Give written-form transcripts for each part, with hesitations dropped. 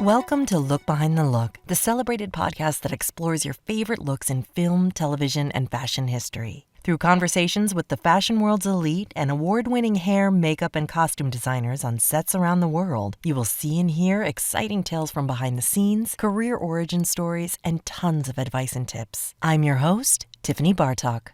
Welcome to Look Behind the Look, the celebrated podcast that explores your favorite looks in film, television, and fashion history. Through conversations with the fashion world's elite and award-winning hair, makeup, and costume designers on sets around the world, you will see and hear exciting tales from behind the scenes, career origin stories, and tons of advice and tips. I'm your host, Tiffany Bartok.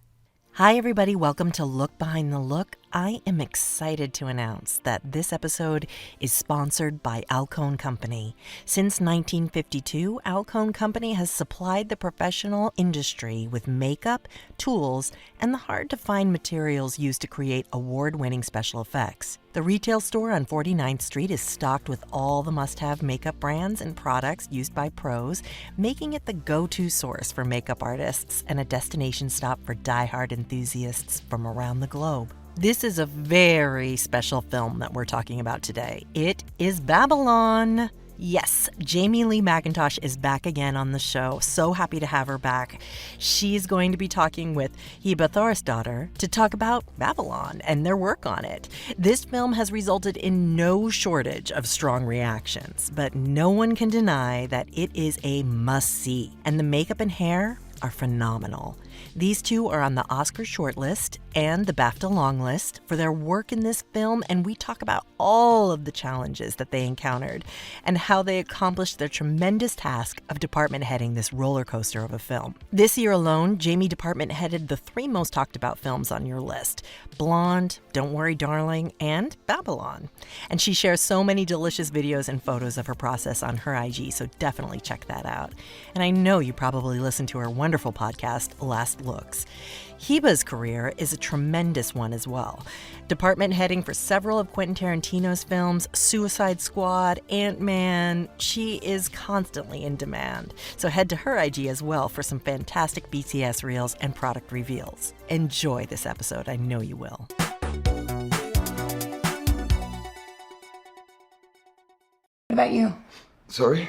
Hi, everybody. Welcome to Look Behind the Look. I am excited to announce that this episode is sponsored by Alcone Company. Since 1952, Alcone Company has supplied the professional industry with makeup, tools, and the hard-to-find materials used to create award-winning special effects. The retail store on 49th Street is stocked with all the must-have makeup brands and products used by pros, making it the go-to source for makeup artists and a destination stop for die-hard enthusiasts from around the globe. This is a very special film that we're talking about today. It is Babylon. Yes, Jaime Leigh McIntosh is back again on the show. So happy to have her back. She's going to be talking with Heba Thorisdottir to talk about Babylon and their work on it. This film has resulted in no shortage of strong reactions, but no one can deny that it is a must-see. And the makeup and hair are phenomenal. These two are on the Oscar shortlist and the BAFTA longlist for their work in this film, and we talk about all of the challenges that they encountered and how they accomplished their tremendous task of department heading this roller coaster of a film. This year alone, Jaime department headed the three most talked about films on your list: Blonde, Don't Worry Darling, and Babylon. And she shares so many delicious videos and photos of her process on her IG, so definitely check that out. And I know you probably listened to her wonderful podcast, Last Looks. Heba's career is a tremendous one as well. Department heading for several of Quentin Tarantino's films, Suicide Squad, Ant-Man. She is constantly in demand. So head to her IG as well for some fantastic BTS reels and product reveals. Enjoy this episode. I know you will. What about you? Sorry?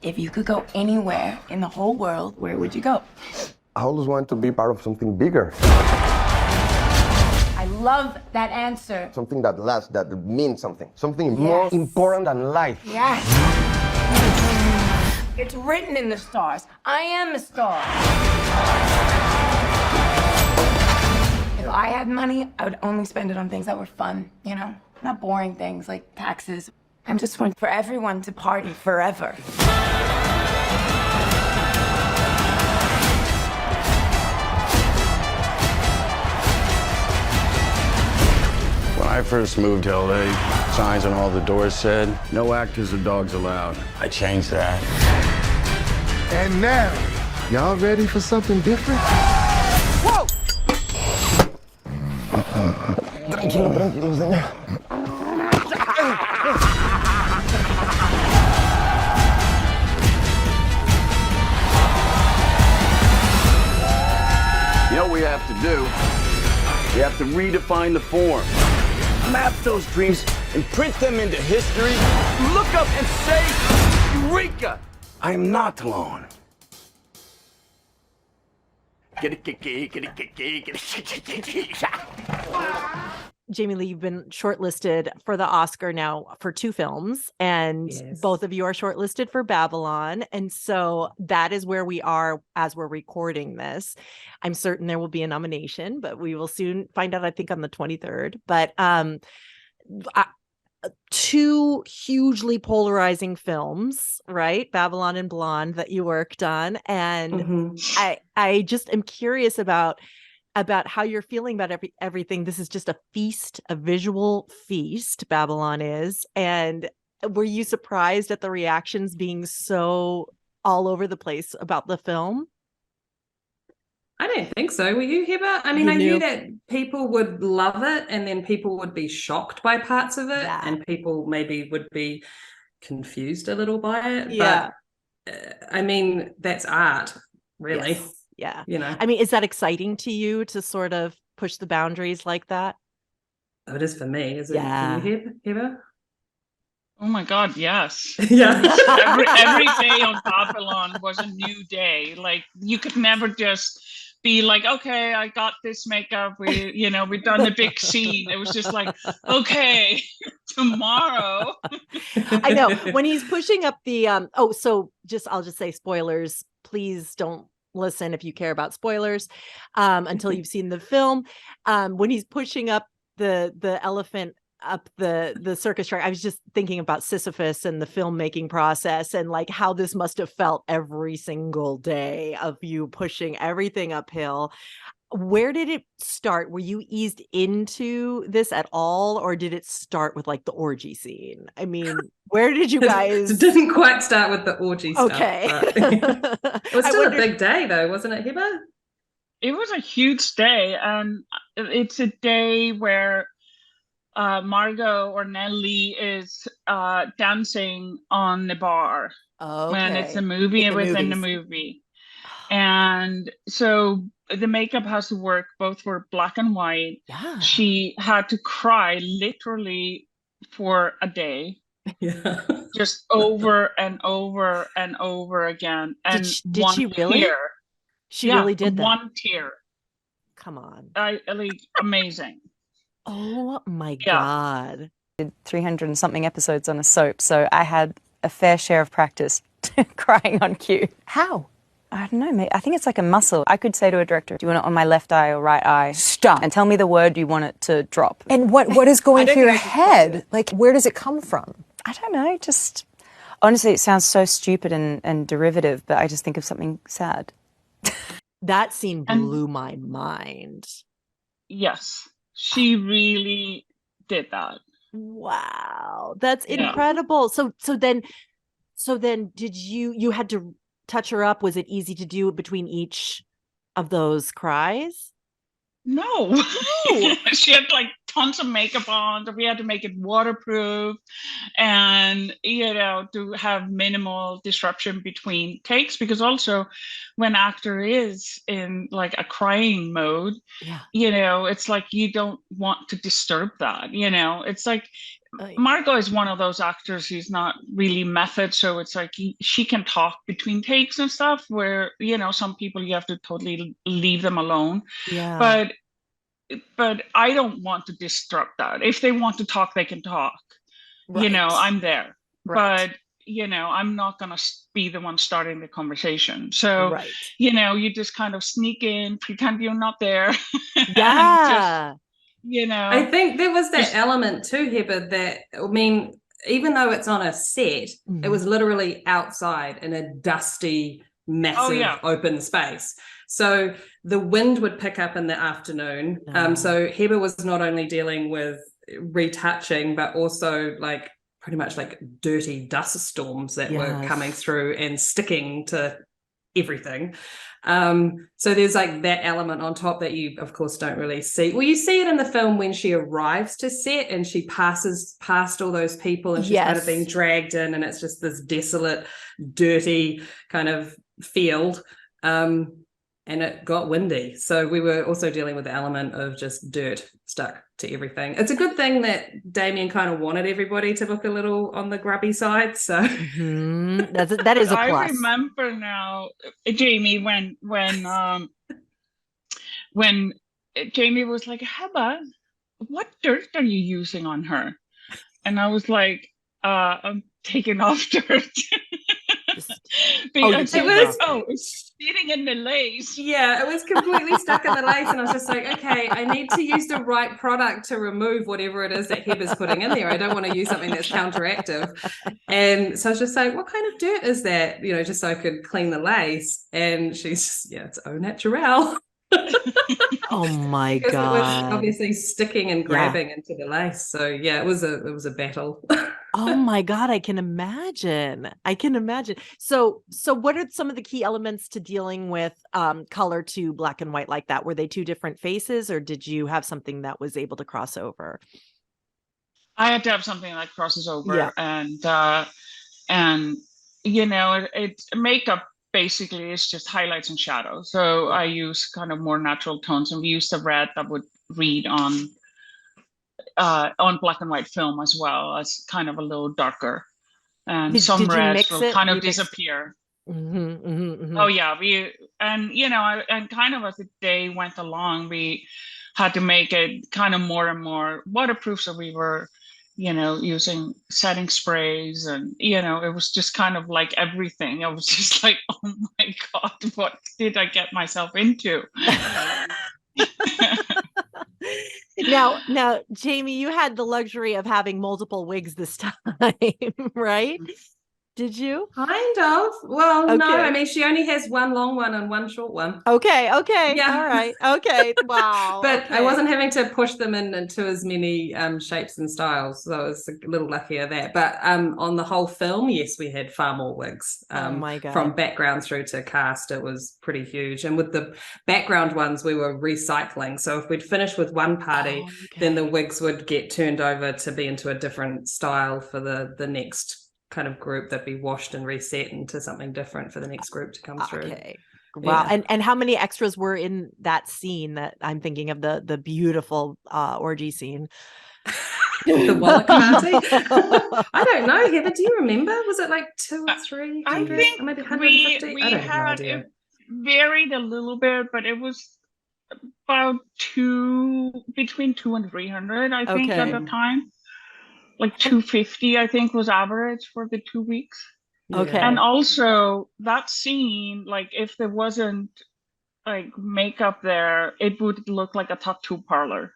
If you could go anywhere in the whole world, where would you go? I always wanted to be part of something bigger. I love that answer. Something that lasts, that means something. Something more important than life. Yes. It's written in the stars. I am a star. If I had money, I would only spend it on things that were fun, you know? Not boring things like taxes. I'm just one for everyone to party forever. When I first moved to LA, signs on all the doors said, no actors or dogs allowed. I changed that. And now, y'all ready for something different? Whoa! Tranquilo, señor. You know what we have to do? We have to redefine the form. Map those dreams and print them into history. Look up and say, Eureka! I am not alone. Jaime Leigh, you've been shortlisted for the Oscar now for two films, and both of you are shortlisted for Babylon. And so that is where we are as we're recording this. I'm certain there will be a nomination, but we will soon find out, I think, on the 23rd. But two hugely polarizing films, right? Babylon and Blonde, that you worked on. And I just am curious about how you're feeling about everything. This is just a feast, a visual feast, Babylon is. And were you surprised at the reactions being so all over the place about the film? I don't think so. Were you, Heba? I mean, I knew that people would love it and then people would be shocked by parts of it and people maybe would be confused a little by it. Yeah. But, I mean, that's art, really. Yes. Yeah. You know, I mean, is that exciting to you to sort of push the boundaries like that? Oh, it is for me. Is it for you, Heba? Oh my God, yes. Yeah. every day on Babylon was a new day. Like, you could never just be like, okay, I got this makeup. We've done the big scene. It was just like, okay, tomorrow. I know when he's pushing up the I'll just say spoilers. Please don't listen if you care about spoilers until you've seen the film. When he's pushing up the elephant up the circus track, I was just thinking about Sisyphus and the filmmaking process and like how this must have felt every single day of you pushing everything uphill. Where did it start? Were you eased into this at all, or did it start with like the orgy scene? I mean, where did you guys? It didn't quite start with the orgy stuff. Okay. It was still a big day though, wasn't it, Heba? It was a huge day, and it's a day where Margot or Nellie is dancing on the bar when it's a movie within the movie. And so the makeup has to work both for black and white. Yeah. She had to cry literally for a day. Yeah. Just over and over and over again. And did she really? Tear. She really did that. One tear. Come on. Amazing. Oh my God. Did 300 and something episodes on a soap, so I had a fair share of practice crying on cue. How? I don't know, mate. I think it's like a muscle. I could say to a director, do you want it on my left eye or right eye? Stop. And tell me the word you want it to drop. And what is going through your head? Like, where does it come from? I don't know, just... Honestly, it sounds so stupid and derivative, but I just think of something sad. That scene blew my mind. Yes, she really did that. Wow, that's incredible. So then did you had to touch her up? Was it easy to do between each of those cries? No. She had like tons of makeup on, so we had to make it waterproof and to have minimal disruption between takes, because also when actor is in like a crying mode, it's like you don't want to disturb that. It's like Margot is one of those actors who's not really method, so it's like she can talk between takes and stuff where some people you have to totally leave them alone. But I don't want to disrupt that. If they want to talk, they can talk. I'm there. But I'm not gonna be the one starting the conversation. So you just kind of sneak in, pretend you're not there. I think there was that element too, Heba, that, I mean, even though it's on a set, it was literally outside in a dusty, massive open space. So the wind would pick up in the afternoon. So Heba was not only dealing with retouching, but also like pretty much like dirty dust storms that were coming through and sticking to everything. So there's like that element on top that you of course don't really see. Well, you see it in the film when she arrives to set and she passes past all those people and she's kind of being dragged in, and it's just this desolate, dirty kind of field. And it got windy. So we were also dealing with the element of just dirt stuck to everything. It's a good thing that Damien kind of wanted everybody to look a little on the grubby side. So that is a plus. I remember now, Jamie, when Jamie was like, Heba, what dirt are you using on her? And I was like, I'm taking off dirt. It's sitting in the lace. Yeah, it was completely stuck in the lace, and I was just like, okay, I need to use the right product to remove whatever it is that Heba's putting in there. I don't want to use something that's counteractive. And so I was just like, what kind of dirt is that? Just so I could clean the lace. And she's just, it's au naturel. Oh my God. It was obviously sticking and grabbing into the lace. So it was a battle. Oh my God, I can imagine. So what are some of the key elements to dealing with color to black and white like that? Were they two different faces, or did you have something that was able to cross over? I had to have something that crosses over, and makeup basically is just highlights and shadows. So I use kind of more natural tones, and we use the red that would read on black and white film as well, as kind of a little darker, and some reds will kind of disappear. Oh yeah, and kind of as the day went along, we had to make it kind of more and more waterproof. So we were, using setting sprays, and it was just kind of like everything. I was just like, oh my God, what did I get myself into? Now, Jamie, you had the luxury of having multiple wigs this time, right? Did you? Kind of. Well, Okay. no, I mean, she only has one long one and one short one. Okay. Yeah. All right. Okay. Wow. But okay. I wasn't having to push them into as many shapes and styles, so I was a little luckier there. But on the whole film, yes, we had far more wigs. Oh my God. From background through to cast, it was pretty huge. And with the background ones, we were recycling. So if we'd finish with one party, then the wigs would get turned over to be into a different style for the next kind of group, that be washed and reset into something different for the next group to come through. Okay. Wow. Yeah. And how many extras were in that scene that I'm thinking of, the beautiful orgy scene? The Wallach party? I don't know, Heather, do you remember? Was it like 2 or 3? I think maybe 150? we I don't have no had idea. it varied a little bit, but it was about between 200 and 300, I think, at the time. Like 250, I think, was average for the 2 weeks. Okay. And also that scene, like if there wasn't like makeup there, it would look like a tattoo parlor.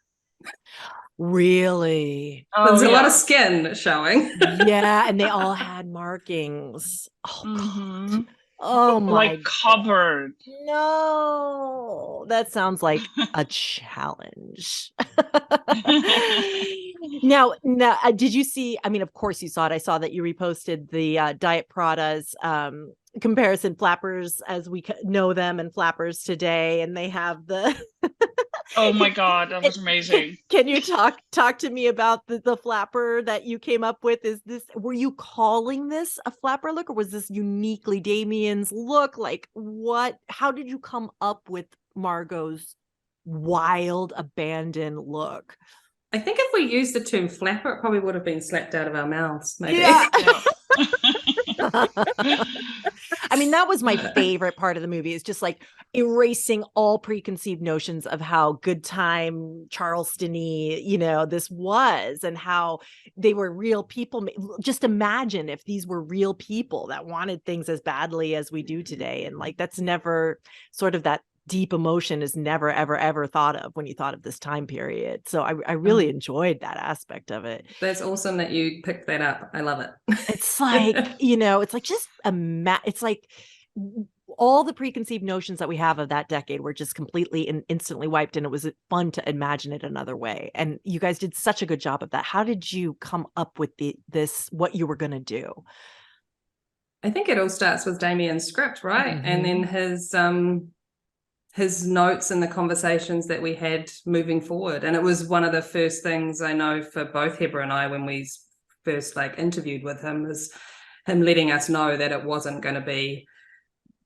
Really? There's a lot of skin showing. Yeah, and they all had markings. Oh God. Oh my like covered. No, that sounds like a challenge. Now, did you see? I mean, of course you saw it. I saw that you reposted the Diet Prada's comparison flappers as we know them and flappers today, and they have the. Oh my God, that was amazing. Can you talk to me about the flapper that you came up with? Were you calling this a flapper look, or was this uniquely Damien's look? Like how did you come up with Margot's wild abandoned look? I think if we used the term flapper, it probably would have been slapped out of our mouths, maybe. Yeah. I mean, that was my favorite part of the movie, is just like erasing all preconceived notions of how good time Charleston-y, this was, and how they were real people. Just imagine if these were real people that wanted things as badly as we do today. And like, that's never sort of that deep emotion is never, ever, ever thought of when you thought of this time period. So I really enjoyed that aspect of it. That's awesome that you picked that up. I love it. It's like, it's like just it's like all the preconceived notions that we have of that decade were just completely and instantly wiped. And it was fun to imagine it another way. And you guys did such a good job of that. How did you come up with what you were going to do? I think it all starts with Damien's script, right? Mm-hmm. And then his notes and the conversations that we had moving forward. And it was one of the first things I know for both Heba and I when we first interviewed with him, is him letting us know that it wasn't going to be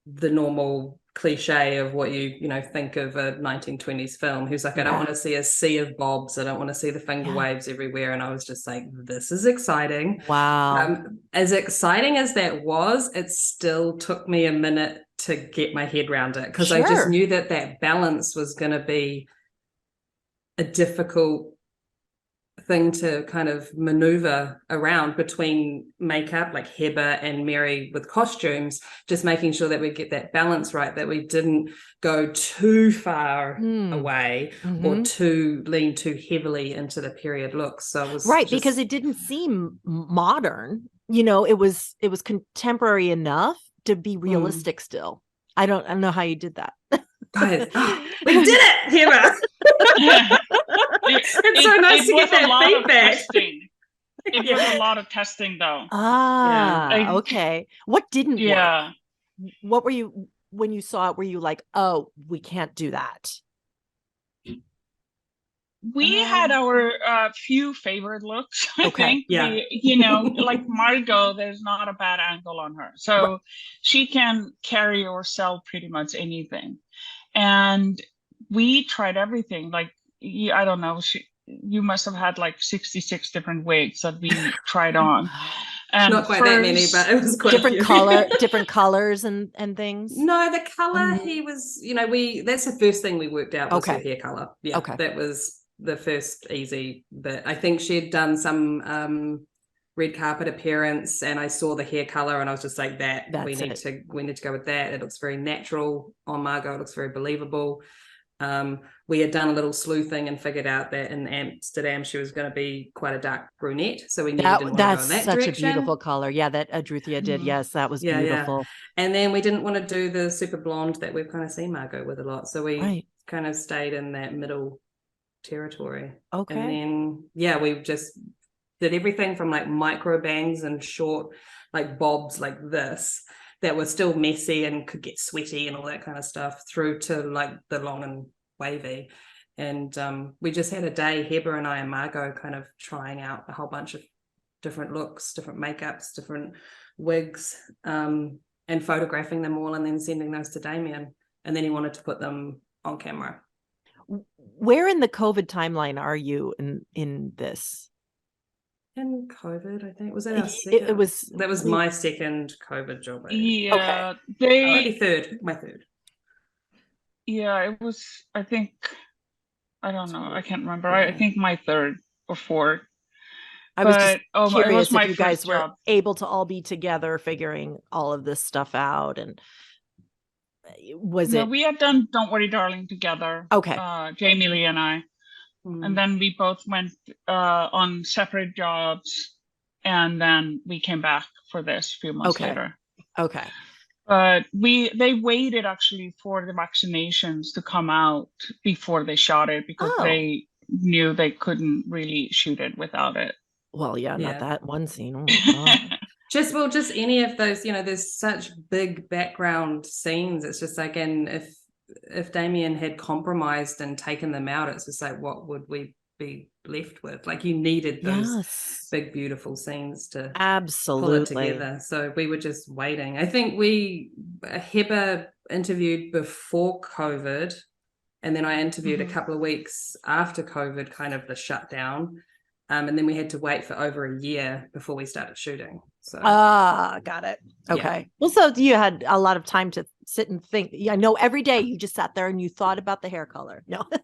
the normal cliche of what you think of a 1920s film. Who's like, I don't want to see a sea of bobs. I don't want to see the finger waves everywhere. And I was just like, this is exciting. Wow. As exciting as that was, it still took me a minute to get my head around it, because I just knew that balance was going to be a difficult thing to kind of maneuver around between makeup, like Heba and Mary with costumes, just making sure that we get that balance right, that we didn't go too far away or lean too heavily into the period looks. So it was because it didn't seem modern. It was contemporary enough to be realistic still. I don't know how you did that. Guys, we did it, Heba. It's so nice to get that feedback. It was a lot of testing, though. Okay. What didn't work? What were you, when you saw it, were you like, oh, we can't do that? We had our few favorite looks, I think. Yeah. Like Margot, there's not a bad angle on her. So she can carry or sell pretty much anything. And we tried everything. Like, I don't know, you must have had like 66 different wigs that we tried on. And Not quite that many, but it was quite different a few. different colors and things. No, the color, he was, that's the first thing we worked out was her Okay. hair color. Yeah, Okay. that was the first easy bit. I think she had done some red carpet appearance, and I saw the hair color, and I was just like, we need to go with that. It looks very natural on Margot. It looks very believable. We had done a little sleuthing and figured out that in Amsterdam she was going to be quite a dark brunette, so we knew we didn't want to go in that such direction. a beautiful color. Yeah, that Adruthia did. Yes, that was beautiful. And then we didn't want to do the super blonde that we've kind of seen Margot with a lot, so we kind of stayed in that middle territory. Okay. And then we just did everything from like micro bangs and short like bobs like this that were still messy and could get sweaty and all that kind of stuff, through to like the long and wavy. And we just had a day, Heba and I and Margot, kind of trying out a whole bunch of different looks, different makeups, different wigs, and photographing them all and then sending those to Damien. And then he wanted to put them on camera. Where in the COVID timeline are you in this? In COVID, I think. Was that our second? That was my second COVID job. Yeah. Okay. My third. Yeah, it was, I think, I don't know. I can't remember. I think my third or fourth. I was just curious if you guys were able to all be together figuring all of this stuff out. And we had done Don't Worry Darling together. Okay. Jaime Leigh and I. And then we both went on separate jobs, and then we came back for this a few months later. Okay. But they waited actually for the vaccinations to come out before they shot it, because they knew they couldn't really shoot it without it. Well, not that one scene. Oh my God. just any of those, there's such big background scenes. It's just like, and if Damien had compromised and taken them out, it's just like, what would we be left with? Like, you needed those big beautiful scenes to pull it together. So we were just waiting. I think Heba interviewed before COVID, and then I interviewed a couple of weeks after COVID, kind of the shutdown, and then we had to wait for over a year before we started shooting. So got it. Okay. Well, so you had a lot of time to sit and think. I know every day you just sat there and you thought about the hair color. No. Well,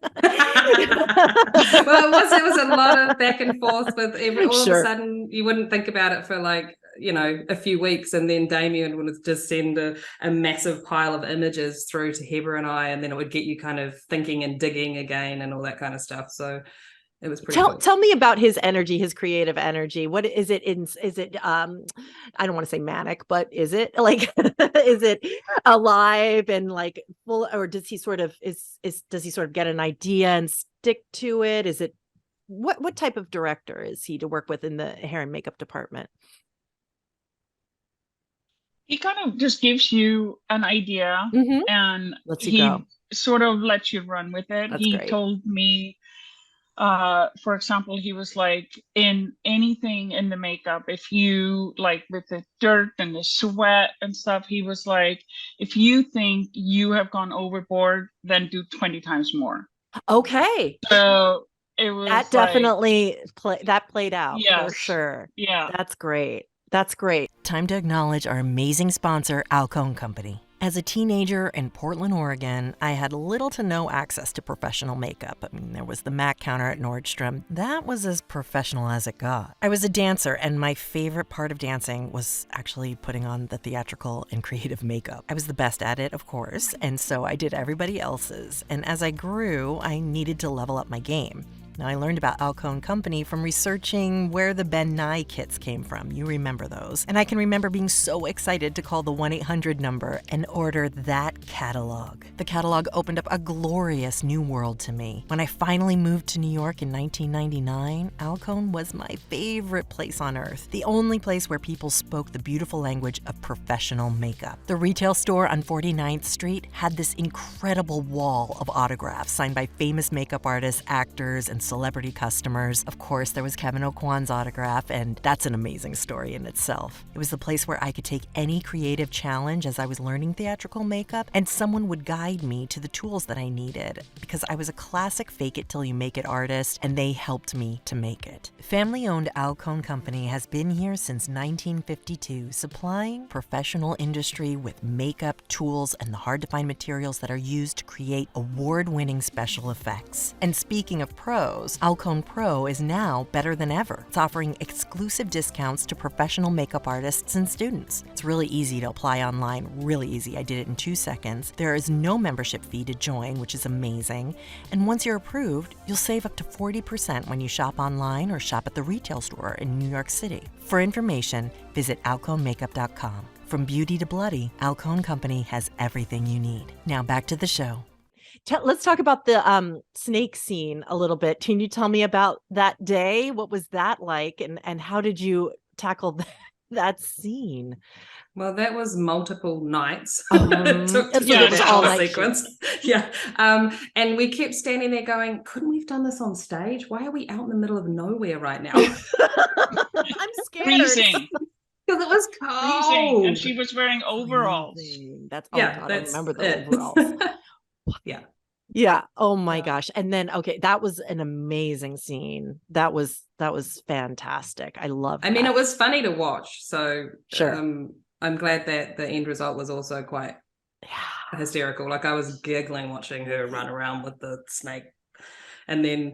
it was a lot of back and forth with all of a sudden you wouldn't think about it for like, a few weeks, and then Damien would just send a massive pile of images through to Heba and I, and then it would get you kind of thinking and digging again and all that kind of stuff. So it was pretty cool. Tell me about his energy, his creative energy. What is it? Is it I don't want to say manic, but is it like is it alive and like full, or does he sort of does he sort of get an idea and stick to it? Is it what type of director is he to work with in the hair and makeup department? He kind of just gives you an idea and he sort of lets you run with it. He told me, for example, he was like, in anything in the makeup, if you like with the dirt and the sweat and stuff, he was like, if you think you have gone overboard, then do 20 times more. Okay. So it was that definitely played out for sure. Yeah. That's great. That's great. Time to acknowledge our amazing sponsor, Alcone Company. As a teenager in Portland, Oregon, I had little to no access to professional makeup. I mean, there was the MAC counter at Nordstrom. That was as professional as it got. I was a dancer, and my favorite part of dancing was actually putting on the theatrical and creative makeup. I was the best at it, of course, and so I did everybody else's. And as I grew, I needed to level up my game. Now, I learned about Alcone Company from researching where the Ben Nye kits came from. You remember those. And I can remember being so excited to call the 1-800 number and order that catalog. The catalog opened up a glorious new world to me. When I finally moved to New York in 1999, Alcone was my favorite place on earth. The only place where people spoke the beautiful language of professional makeup. The retail store on 49th Street had this incredible wall of autographs signed by famous makeup artists, actors, and celebrity customers. Of course, there was Kevin O'Quan's autograph, and that's an amazing story in itself. It was the place where I could take any creative challenge as I was learning theatrical makeup, and someone would guide me to the tools that I needed, because I was a classic fake-it-till-you-make-it artist, and they helped me to make it. Family-owned Alcone Company has been here since 1952, supplying professional industry with makeup, tools, and the hard-to-find materials that are used to create award-winning special effects. And speaking of pros, Alcone Pro is now better than ever. It's offering exclusive discounts to professional makeup artists and students. It's really easy to apply online, really easy. I did it in 2 seconds. There is no membership fee to join, which is amazing. And once you're approved, you'll save up to 40% when you shop online or shop at the retail store in New York City. For information, visit alconemakeup.com. From beauty to bloody, Alcone Company has everything you need. Now back to the show. Let's talk about the snake scene a little bit. Can you tell me about that day? What was that like? And how did you tackle that scene? Well, that was multiple nights. It took to was do that all whole night sequence. Yeah. And we kept standing there going, couldn't we have done this on stage? Why are we out in the middle of nowhere right now? I'm scared. Freezing. Because it was Freezing. cold. And she was wearing overalls. That's God, I remember the overalls. Yeah. Yeah. Oh my gosh. And then, okay, that was an amazing scene. That was fantastic. I love I mean, it was funny to watch. So sure. I'm glad that the end result was also quite hysterical. Like I was giggling watching her run around with the snake. And then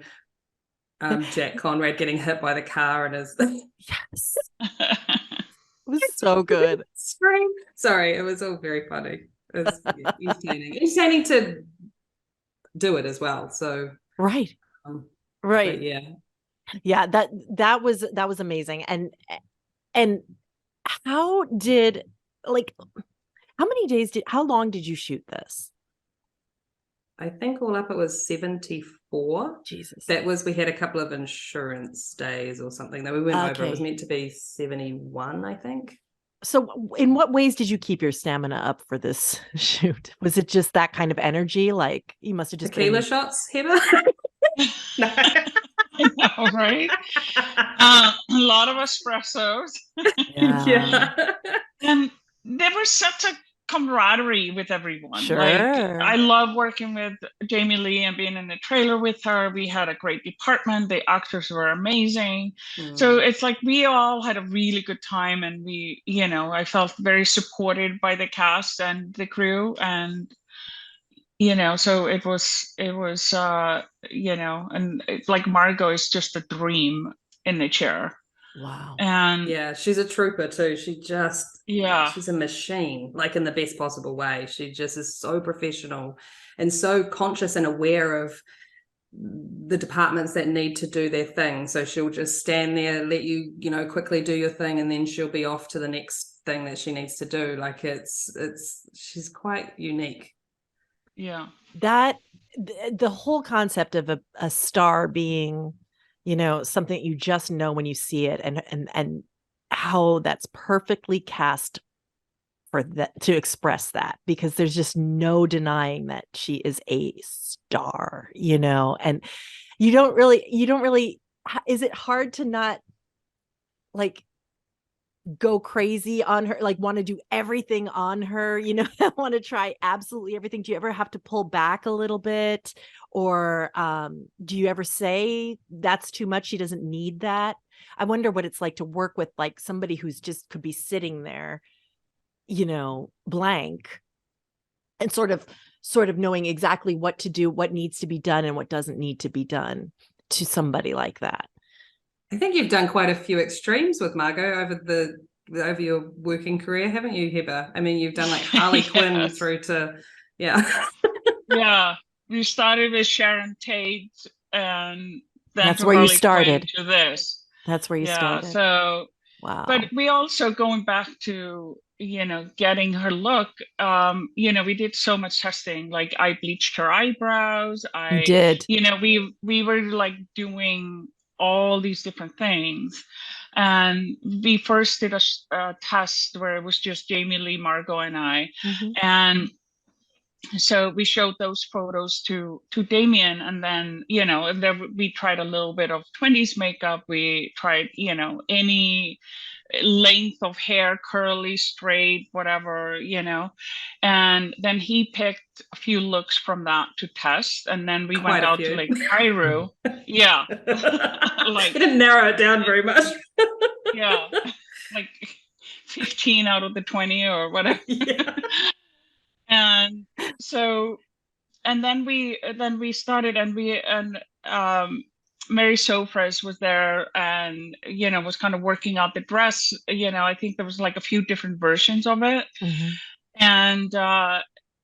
Jack Conrad getting hit by the car and his yes. It was so good. Scream. Sorry, it was all very funny. It was entertaining to do it as well. So right. Right. Yeah. That was amazing. And how long did you shoot this? I think all up it was 74. Jesus. We had a couple of insurance days or something that we went over. It was meant to be 71, I think. So in what ways did you keep your stamina up for this shoot? Was it just that kind of energy? Like you must have just tequila shots, Heba? No. I know, right? A lot of espressos. Yeah. And there was such a camaraderie with everyone. Sure. Like I love working with Jaime Leigh and being in the trailer with her. We had a great department. The actors were amazing. So it's like we all had a really good time, and we, I felt very supported by the cast and the crew, and so it was and it's like Margot is just a dream in the chair. Wow. And yeah, she's a trooper too. She's a machine, like in the best possible way. She just is so professional and so conscious and aware of the departments that need to do their thing. So she'll just stand there, let you, quickly do your thing, and then she'll be off to the next thing that she needs to do. Like she's quite unique. Yeah. That the whole concept of a star being something you just know when you see it, and how that's perfectly cast for that to express that, because there's just no denying that she is a star, and you don't really, is it hard to not like go crazy on her, like want to do everything on her, want to try absolutely everything? Do you ever have to pull back a little bit, or do you ever say that's too much, she doesn't need that? I wonder what it's like to work with like somebody who's just could be sitting there, blank, and sort of knowing exactly what to do, what needs to be done and what doesn't need to be done to somebody like that. I think you've done quite a few extremes with Margot over your working career, haven't you, Heba? I mean, you've done like Harley Quinn through to, yeah. Yeah, we started with Sharon Tate, and then that's where you started. To this. That's where you started. So, wow. But we also, going back to, getting her look, we did so much testing. Like I bleached her eyebrows. You did. We were like doing all these different things, and we first did a test where it was just Jaime Leigh, Margot, and I, and so we showed those photos to Damien, and then, and then we tried a little bit of 20s makeup. We tried, any length of hair, curly, straight, whatever, and then he picked a few looks from that to test, and then we went out to Lake Cairo. Yeah. Like, you didn't narrow it down very much. Yeah, like 15 out of the 20 or whatever. Yeah. And so, and then we started, and Mary Sofres was there, and was kind of working out the dress. I think there was like a few different versions of it. Mm-hmm.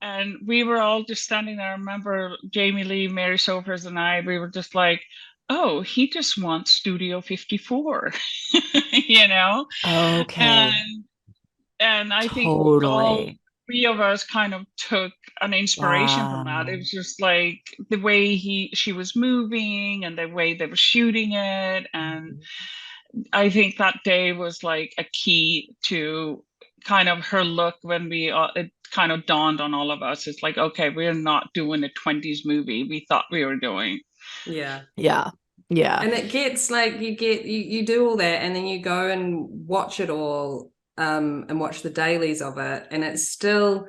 And we were all just standing there. I remember Jaime Leigh, Mary Sofres, and I, we were just like, oh, he just wants Studio 54. Okay. And I think all three of us kind of took an inspiration from that. It was just like the way she was moving and the way they were shooting it. And I think that day was like a key to kind of her look when it kind of dawned on all of us. It's like, okay, we're not doing a 20s movie we thought we were doing. Yeah. And it gets like you do all that, and then you go and watch it all, and watch the dailies of it, and it's still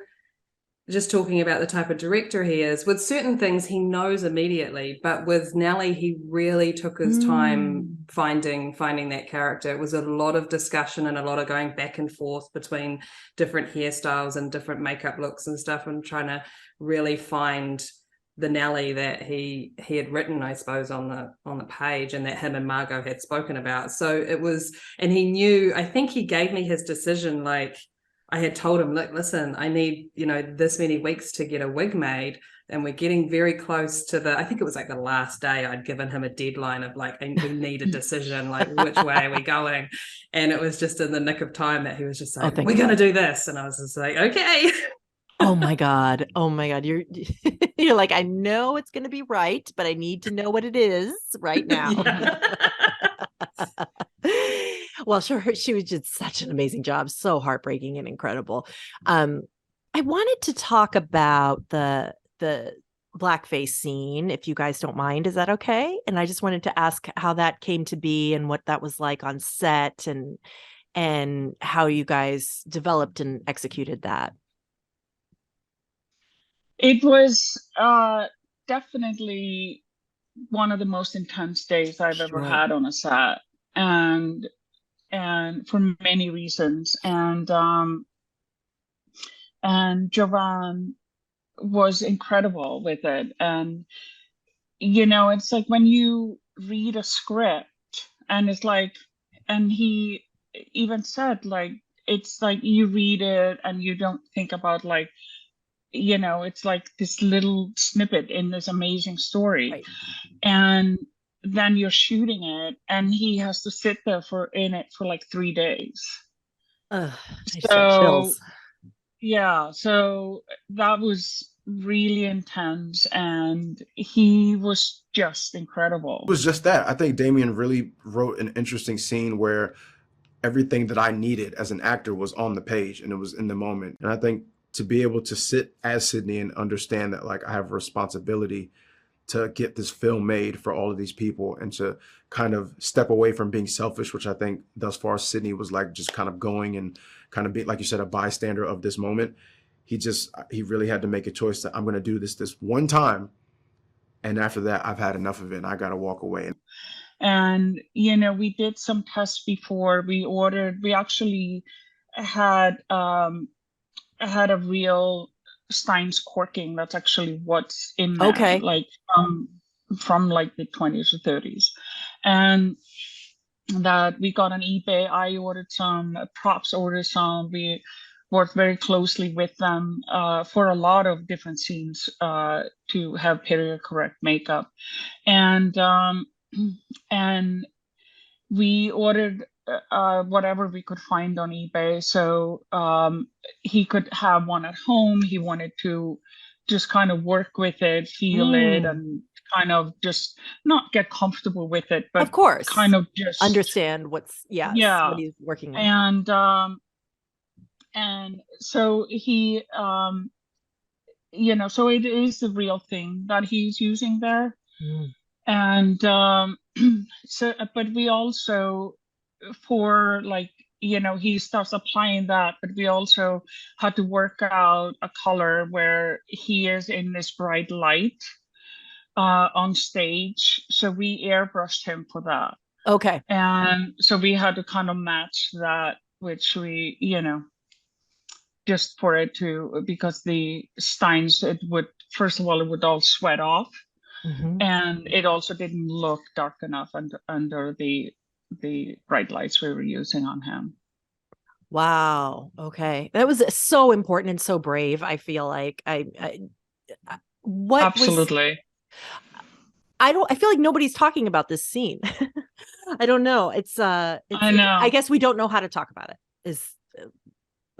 just talking about the type of director he is. With certain things he knows immediately, but with Nellie he really took his time finding that character. It was a lot of discussion and a lot of going back and forth between different hairstyles and different makeup looks and stuff, and trying to really find the Nellie that he had written, I suppose, on the page, and that him and Margot had spoken about. So it was, and he knew, I think he gave me his decision, like I had told him, look, listen, I need, this many weeks to get a wig made, and we're getting very close to I think it was like the last day I'd given him a deadline of like, we need a decision, like which way are we going? And it was just in the nick of time that he was just like, we're going to do this. And I was just like, okay. Oh my God. You're like, I know it's going to be right, but I need to know what it is right now. Well, sure. She was just such an amazing job. So heartbreaking and incredible. I wanted to talk about the blackface scene, if you guys don't mind. Is that okay? And I just wanted to ask how that came to be and what that was like on set, and how you guys developed and executed that. It was definitely one of the most intense days I've ever had on a set, and for many reasons. And Jovan was incredible with it. And it's like when you read a script, and it's like, and he even said, like, it's like you read it and you don't think about, like, it's like this little snippet in this amazing story. Right. And then you're shooting it, and he has to sit there for like 3 days. So that was really intense, and he was just incredible. It was just that. I think Damien really wrote an interesting scene where everything that I needed as an actor was on the page, and it was in the moment. And I think to be able to sit as Sydney and understand that, like, I have a responsibility to get this film made for all of these people, and to kind of step away from being selfish, which I think thus far Sydney was like just kind of going and kind of being, like you said, a bystander of this moment. He really had to make a choice that I'm going to do this one time, and after that I've had enough of it and I got to walk away. And we did some tests before we actually had a real Stein's corking. That's actually what's in there. Okay. Like from like the 20s or 30s. And that we got on eBay. I ordered some, props ordered some. We worked very closely with them for a lot of different scenes to have period correct makeup. And we ordered whatever we could find on eBay. So he could have one at home. He wanted to just kind of work with it, feel it, and kind of just not get comfortable with it, but of course, kind of just understand what he's working with. And so he so it is the real thing that he's using there. And so, but we also, for like, he starts applying that, but we also had to work out a color where he is in this bright light on stage. So we airbrushed him for that. Okay. And so we had to kind of match that, which we, just for it to, because the steins, first of all, it would all sweat off. And it also didn't look dark enough under the bright lights we were using on him. Wow. Okay. That was so important and so brave. I feel like Absolutely. I feel like nobody's talking about this scene. I don't know. I know. I guess we don't know how to talk about it. Is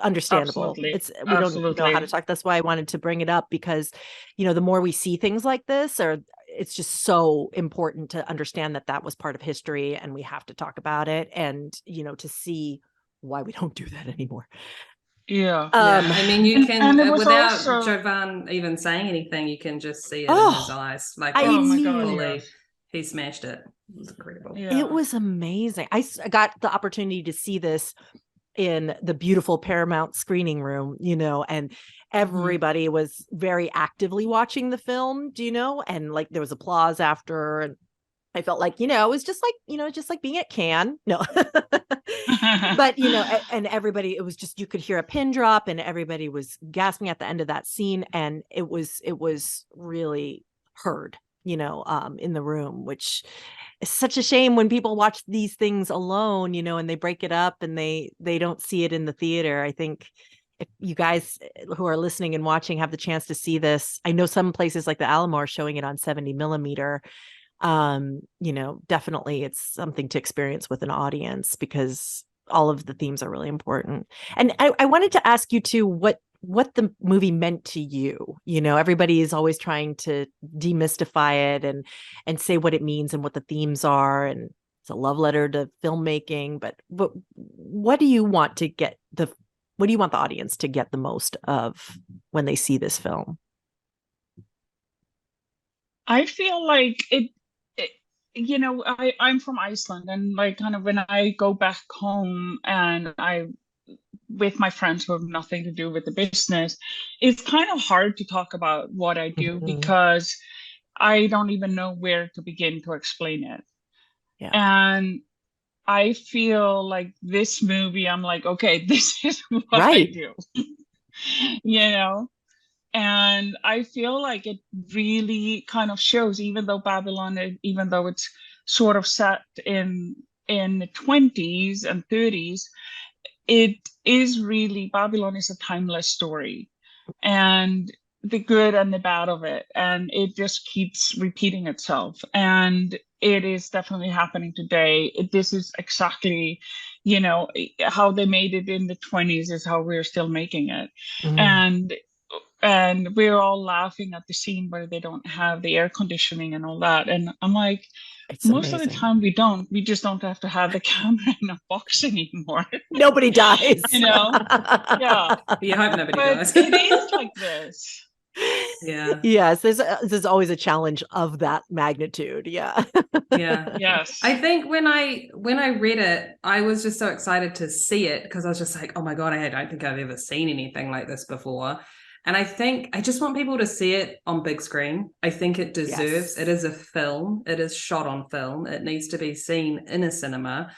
understandable. Absolutely. We don't know how to talk. That's why I wanted to bring it up, because the more we see things like this, it's just so important to understand that was part of history, and we have to talk about it, and to see why we don't do that anymore. Yeah. I mean, you can, without also... Jovan even saying anything, you can just see it in his eyes. Like, he smashed it. It was incredible. Yeah. It was amazing. I got the opportunity to see this in the beautiful Paramount screening room, and everybody was very actively watching the film, and like there was applause after, and I felt like, it was just like being at Cannes. No, but, and everybody, it was just, you could hear a pin drop and everybody was gasping at the end of that scene. And it was really heard, in the room, which is such a shame when people watch these things alone, and they break it up and they don't see it in the theater. I think if you guys who are listening and watching have the chance to see this, I know some places like the Alamo are showing it on 70 millimeter. Definitely it's something to experience with an audience, because all of the themes are really important. And I wanted to ask you too, what the movie meant to you. Everybody is always trying to demystify it and say what it means and what the themes are. And it's a love letter to filmmaking, but what do you want to get what do you want the audience to get the most of when they see this film? I feel like I'm from Iceland, and like kind of when I go back home and with my friends who have nothing to do with the business, it's kind of hard to talk about what I do because I don't even know where to begin to explain it. Yeah. And I feel like this movie, I'm like, okay, this is what I do, And I feel like it really kind of shows, even though Babylon, even though it's sort of set in the 20s and 30s, it is really, Babylon is a timeless story, and the good and the bad of it. And it just keeps repeating itself. And it is definitely happening today. This is exactly, how they made it in the 20s is how we're still making it. And we're all laughing at the scene where they don't have the air conditioning and all that. And I'm like, most of the time we just don't have to have the camera in a box anymore. Nobody dies. Yeah. You hope nobody dies. It is like this. Yeah. Yes. There's always a challenge of that magnitude. Yeah. Yeah. Yes. I think when I read it, I was just so excited to see it, because I was just like, oh my God, I don't think I've ever seen anything like this before. And I think I just want people to see it on big screen. I think it deserves, it is a film. It is shot on film. It needs to be seen in a cinema,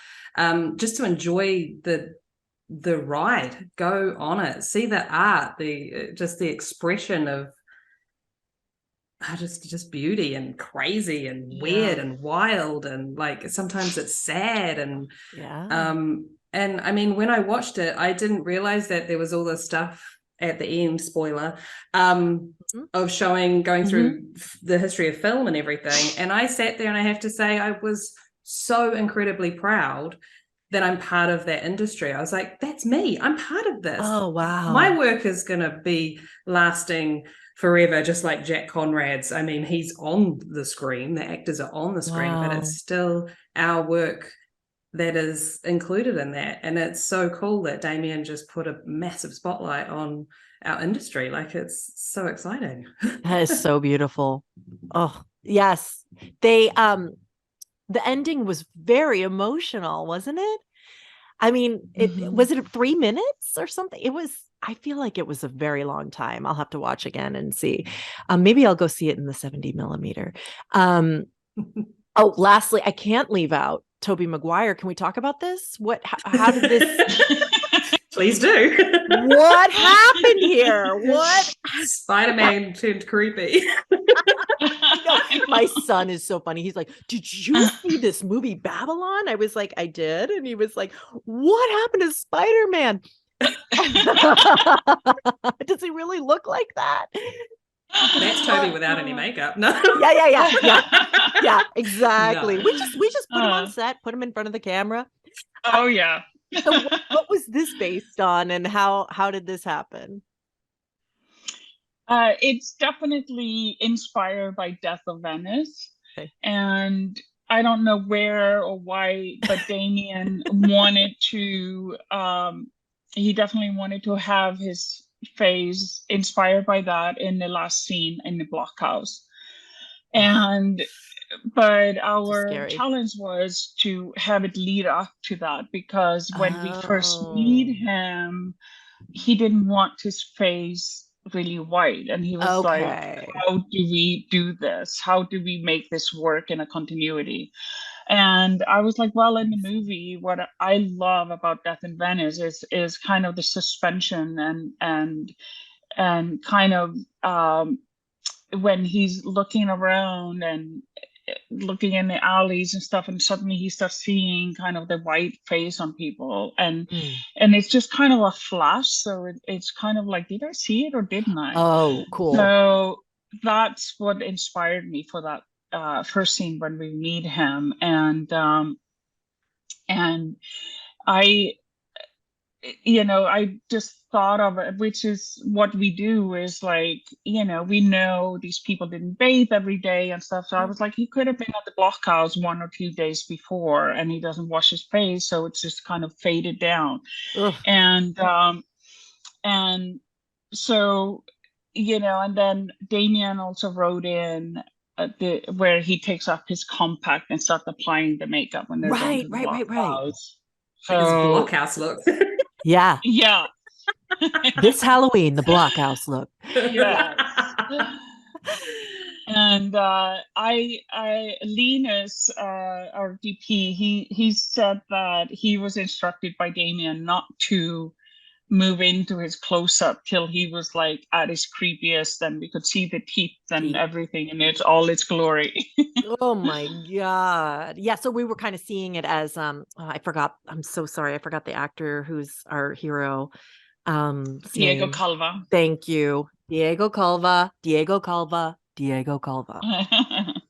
just to enjoy the ride, go on it, see the art, the expression of just beauty and crazy and weird and wild. And like, sometimes it's sad. And, and I mean, when I watched it, I didn't realize that there was all this stuff at the end, spoiler, of going through the history of film and everything. And I sat there and I have to say, I was so incredibly proud that I'm part of that industry. I was like, that's me. I'm part of this. Oh, wow. My work is going to be lasting forever, just like Jack Conrad's. I mean, he's on the screen. The actors are on the screen, but it's still our work that is included in that. And it's so cool that Damien just put a massive spotlight on our industry. Like, it's so exciting. That is so beautiful. Oh, yes. They the ending was very emotional, wasn't it? I mean, was it 3 minutes or something? I feel like it was a very long time. I'll have to watch again and see. Maybe I'll go see it in the 70 millimeter. Oh, lastly, I can't leave out Toby Maguire. Can we talk about this? How did this? Please do. What happened here? What? Spider-Man turned creepy. My son is so funny. He's like, "Did you see this movie Babylon?" I was like, "I did." And he was like, "What happened to Spider-Man?" Does he really look like that? That's Toby without any makeup. No. Yeah, exactly. No. We just put him on set, put him in front of the camera. Oh yeah. So what was this based on, and how did this happen? It's definitely inspired by Death of Venice. Okay. And I don't know where or why, but Damien wanted to, he definitely wanted to have his face inspired by that in the last scene in the blockhouse. But our challenge was to have it lead up to that, because when we first meet him, he didn't want his face really white, and he was like, how do we do this? How do we make this work in a continuity? And I was like, well, in the movie, what I love about Death in Venice is kind of the suspension and kind of when he's looking around and looking in the alleys and stuff, and suddenly he starts seeing kind of the white face on people, and it's just kind of a flash, so it's kind of like, did I see it or didn't I? Oh, cool. So that's what inspired me for that first scene when we meet him. And I just thought of it, which is what we do, is like, we know these people didn't bathe every day and stuff. So I was like, he could have been at the blockhouse 1 or 2 days before, and he doesn't wash his face, so it's just kind of faded down. Ugh. And so, and then Damien also wrote in where he takes off his compact and starts applying the makeup when they're going to the blockhouse. Like his blockhouse look. Yeah. Yeah. This Halloween, the blockhouse look. Yeah. And Linus, our DP, he said that he was instructed by Damien not to move into his close-up till he was like at his creepiest, and we could see the teeth and everything in its all its glory. Oh my God. Yeah, so we were kind of seeing it as I'm so sorry, I forgot the actor who's our hero. Diego Calva. Thank you. Diego Calva.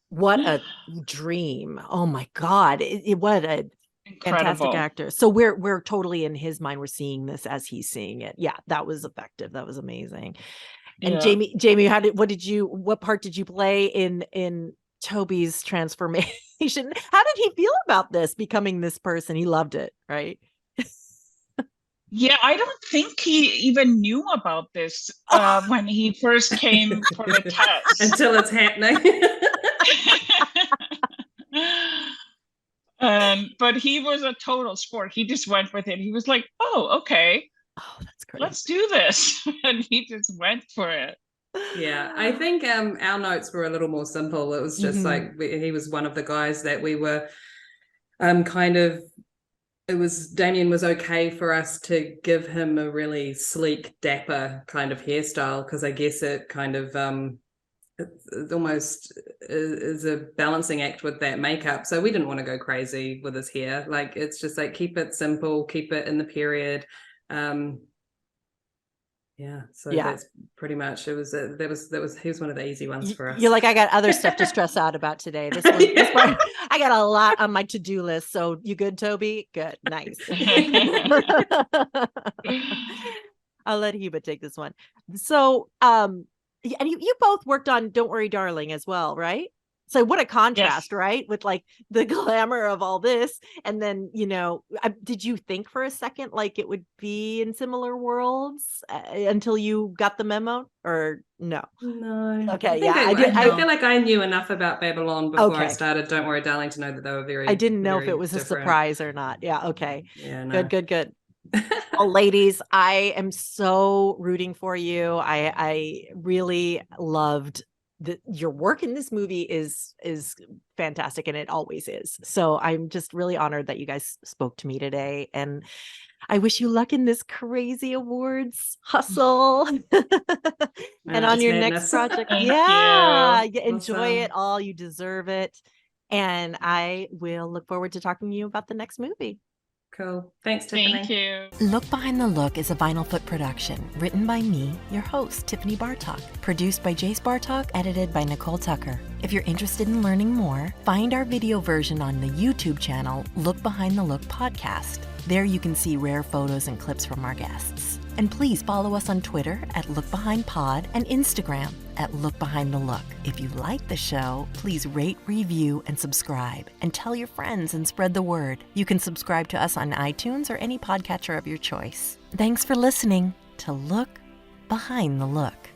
What a dream. Oh my God. What a incredible. Fantastic actor. So we're totally in his mind. We're seeing this as he's seeing it. Yeah, that was effective. That was amazing. And yeah. Jamie, what part did you play in Toby's transformation? How did he feel about this, becoming this person? He loved it, right? Yeah, I don't think he even knew about this when he first came for the test. Until it's happening. But he was a total sport. He just went with it. He was like, oh, okay. Oh, that's great. Let's do this. And he just went for it. Yeah, I think our notes were a little more simple. It was just like he was one of the guys that we were Damien was okay for us to give him a really sleek, dapper kind of hairstyle, because I guess it kind of it almost is a balancing act with that makeup. So we didn't want to go crazy with his hair. Like, it's just like, keep it simple, keep it in the period. That's pretty much he was one of the easy ones for us. You're like, I got other stuff to stress out about today. This one, I got a lot on my to-do list. So you good, Toby? Good. Nice. I'll let Heba take this one. So and you both worked on Don't Worry Darling as well, right? So what a contrast, right? With like the glamour of all this. And then, did you think for a second like it would be in similar worlds until you got the memo, or no? No. Okay. I feel like I knew enough about Babylon before I Okay. started Don't Worry Darling to know that they were very, I didn't know if very it was different. a surprise or not. Yeah. Okay. Yeah, no. Good. Well, ladies, I am so rooting for you. I really loved your work in this movie is fantastic, and it always is. So I'm just really honored that you guys spoke to me today, and I wish you luck in this crazy awards hustle and on your next project. Enjoy it all. You deserve it. And I will look forward to talking to you about the next movie. Cool. Thanks, Tiffany. Thank you. Look Behind the Look is a Vinyl Foot production, written by me, your host, Tiffany Bartok, produced by Jace Bartok, edited by Nicole Tucker. If you're interested in learning more, find our video version on the YouTube channel, Look Behind the Look Podcast. There you can see rare photos and clips from our guests. And please follow us on Twitter at Look Behind Pod and Instagram at Look Behind the Look. If you like the show, please rate, review, and subscribe. And tell your friends and spread the word. You can subscribe to us on iTunes or any podcatcher of your choice. Thanks for listening to Look Behind the Look.